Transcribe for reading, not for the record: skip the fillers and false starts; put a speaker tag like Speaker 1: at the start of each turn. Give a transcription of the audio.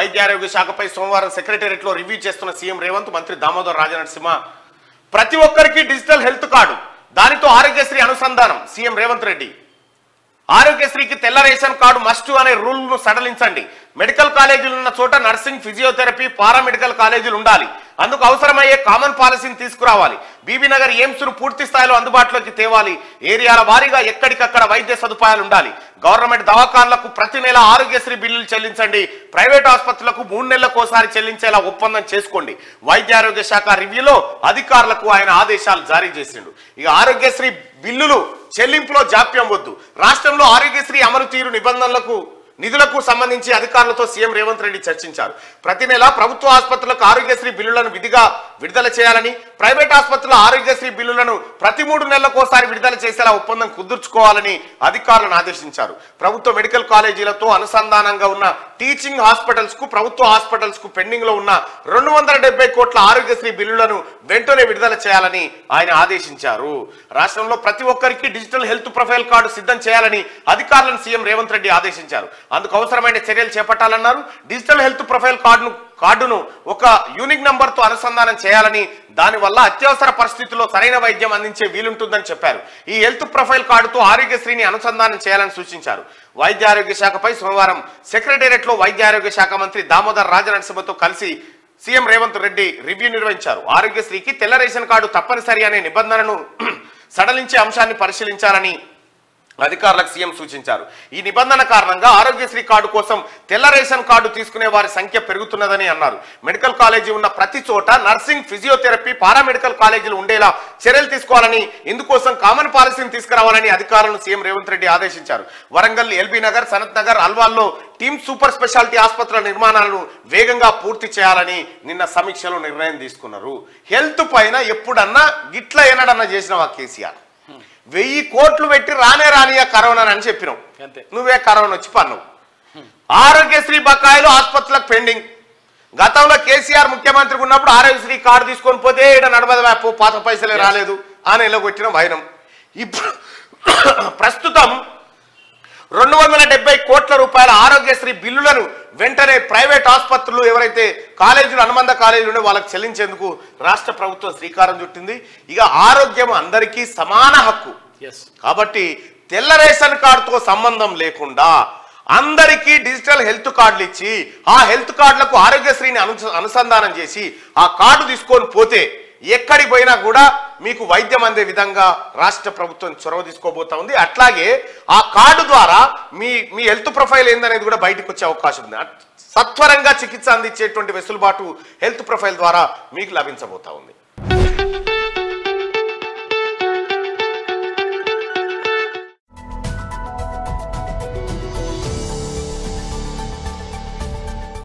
Speaker 1: వైద్య ఆరోగ్య శాఖపై సోమవారం సెక్రటేరియట్ లో రివ్యూ చేస్తున్న సీఎం రేవంత్, మంత్రి దామోదర్ రాజనరసింహ ప్రతి ఒక్కరికి డిజిటల్ హెల్త్ కార్డు, దానితో ఆరోగ్యశ్రీ అనుసంధానం. సీఎం రేవంత్ రెడ్డి ఆరోగ్యశ్రీకి తెల్ల రేషన్ కార్డు మస్ట్ అనే రూల్ ను సడలించండి. మెడికల్ కాలేజీలు ఉన్న చోట నర్సింగ్, ఫిజియోథెరపీ, పారామెడికల్ కాలేజీలు ఉండాలి. అందుకు అవసరమయ్యే కామన్ పాలసీని తీసుకురావాలి. బీబీనగర్ ఎయిమ్స్ ను పూర్తి స్థాయిలో అందుబాటులోకి తేవాలి. ఏరియాల వారీగా ఎక్కడికక్కడ వైద్య సదుపాయాలు ఉండాలి. గవర్నమెంట్ దవాఖాన్లకు ప్రతి నెల ఆరోగ్యశ్రీ బిల్లులు చెల్లించండి. ప్రైవేట్ ఆసుపత్రులకు 3 నెలలకోసారి చెల్లించేలా ఒప్పందం చేసుకోండి. వైద్య ఆరోగ్య శాఖ రివ్యూలో అధికారులకు ఆయన ఆదేశాలు జారీ చేసిండు. ఇక ఆరోగ్యశ్రీ బిల్లులు చెల్లింపులో జాప్యం వద్దు. రాష్ట్రంలో ఆరోగ్యశ్రీ అమలు తీరు నిధులకు సంబంధించి అధికారులతో సీఎం రేవంత్ రెడ్డి చర్చించారు. ప్రతి నెల ప్రభుత్వ ఆసుపత్రులకు ఆరోగ్యశ్రీ బిల్లులను విధిగా విడుదల చేయాలని, ప్రైవేట్ ఆసుపత్రుల ఆరోగ్యశ్రీ బిల్లులను ప్రతి 3 నెలలకోసారి విడుదల చేసేలా ఒప్పందం కుదుర్చుకోవాలని అధికారులను ఆదేశించారు. ప్రభుత్వ మెడికల్ కాలేజీలతో అనుసంధానంగా ఉన్న టీచింగ్ హాస్పిటల్స్ కు, ప్రభుత్వ హాస్పిటల్స్ కు పెండింగ్ లో ఉన్న 270 కోట్ల ఆరోగ్యశ్రీ బిల్లులను వెంటనే విడుదల చేయాలని ఆయన ఆదేశించారు. రాష్ట్రంలో ప్రతి ఒక్కరికి డిజిటల్ హెల్త్ ప్రొఫైల్ కార్డు సిద్ధం చేయాలని అధికారులను సీఎం రేవంత్ రెడ్డి ఆదేశించారు. అందుకు అవసరమైన చర్యలు చేపట్టాలన్నారు. డిజిటల్ హెల్త్ ప్రొఫైల్ కార్డును ఒక యూనిక్ నంబర్ తో అనుసంధానం చేయాలని, దానివల్ల అత్యవసర పరిస్థితుల్లో సరైన వైద్యం అందించే వీలుంటుందని చెప్పారు. ఈ హెల్త్ ప్రొఫైల్ కార్డుతో ఆరోగ్యశ్రీని అనుసంధానం చేయాలని సూచించారు. వైద్య ఆరోగ్య శాఖపై సోమవారం సెక్రటేరియట్ లో వైద్య ఆరోగ్య శాఖ మంత్రి దామోదర్ రాజనరసింహతో కలిసి సీఎం రేవంత్ రెడ్డి రివ్యూ నిర్వహించారు. ఆరోగ్యశ్రీకి తెల్ల రేషన్ కార్డు తప్పనిసరి అనే నిబంధనను సడలించే అంశాన్ని పరిశీలించాలని అధికారులకు సీఎం సూచించారు. ఈ నిబంధన కారణంగా ఆరోగ్యశ్రీ కార్డు కోసం తెల్ల రేషన్ కార్డు తీసుకునే వారి సంఖ్య పెరుగుతున్నదని అన్నారు. మెడికల్ కాలేజీ ఉన్న ప్రతి చోట నర్సింగ్, ఫిజియోథెరపీ, పారామెడికల్ కాలేజీలు ఉండేలా చర్యలు తీసుకోవాలని, ఇందుకోసం కామన్ పాలసీని తీసుకురావాలని అధికారులను సీఎం రేవంత్ రెడ్డి ఆదేశించారు. వరంగల్, ఎల్బీ నగర్, సనత్ నగర్, అల్వాల్లో టీమ్ సూపర్ స్పెషాలిటీ ఆసుపత్రుల నిర్మాణాలను వేగంగా పూర్తి చేయాలని నిన్న సమీక్షలో నిర్ణయం తీసుకున్నారు. హెల్త్ పైన ఎప్పుడన్నా గిట్ల ఏనాడన్నా చేసినవా కేసీఆర్? 1000 కోట్లు పెట్టి రానియా కరోనా అని చెప్పినావు, నువ్వే కరోనా వచ్చి పన్నావు. ఆరోగ్యశ్రీ బకాయిలు ఆసుపత్రులకు పెండింగ్. గతంలో కేసీఆర్ ముఖ్యమంత్రిగా ఉన్నప్పుడు ఆరోగ్యశ్రీ కార్డు తీసుకొని పోతే ఇక్కడ నడబద పాత పైసలే రాలేదు అని ఎలాగొట్టిన వైనం. ఇప్పుడు ప్రస్తుతం 270 కోట్ల రూపాయల ఆరోగ్యశ్రీ బిల్లులను వెంటనే ప్రైవేట్ ఆసుపత్రులు, ఎవరైతే కాలేజీలు, అనుబంధ కాలేజీలు ఉండే వాళ్ళకి చెల్లించేందుకు రాష్ట్ర ప్రభుత్వం శ్రీకారం చుట్టింది. ఇక ఆరోగ్యం అందరికీ సమాన హక్కు కాబట్టి తెల్ల రేషన్ కార్డుతో సంబంధం లేకుండా అందరికీ డిజిటల్ హెల్త్ కార్డులు ఇచ్చి, ఆ హెల్త్ కార్డులకు ఆరోగ్యశ్రీని అనుసంధానం చేసి ఆ కార్డు తీసుకొని పోతే ఎక్కడికి పోయినా కూడా మీకు వైద్యం అందే విధంగా రాష్ట్ర ప్రభుత్వం చొరవ తీసుకోబోతా ఉంది. అట్లాగే ఆ కార్డు ద్వారా మీ హెల్త్ ప్రొఫైల్ ఏందనేది కూడా బయటకు వచ్చే అవకాశం ఉంది. సత్వరంగా చికిత్స అందించేటువంటి వెసులుబాటు హెల్త్ ప్రొఫైల్ ద్వారా మీకు లభించబోతా ఉంది.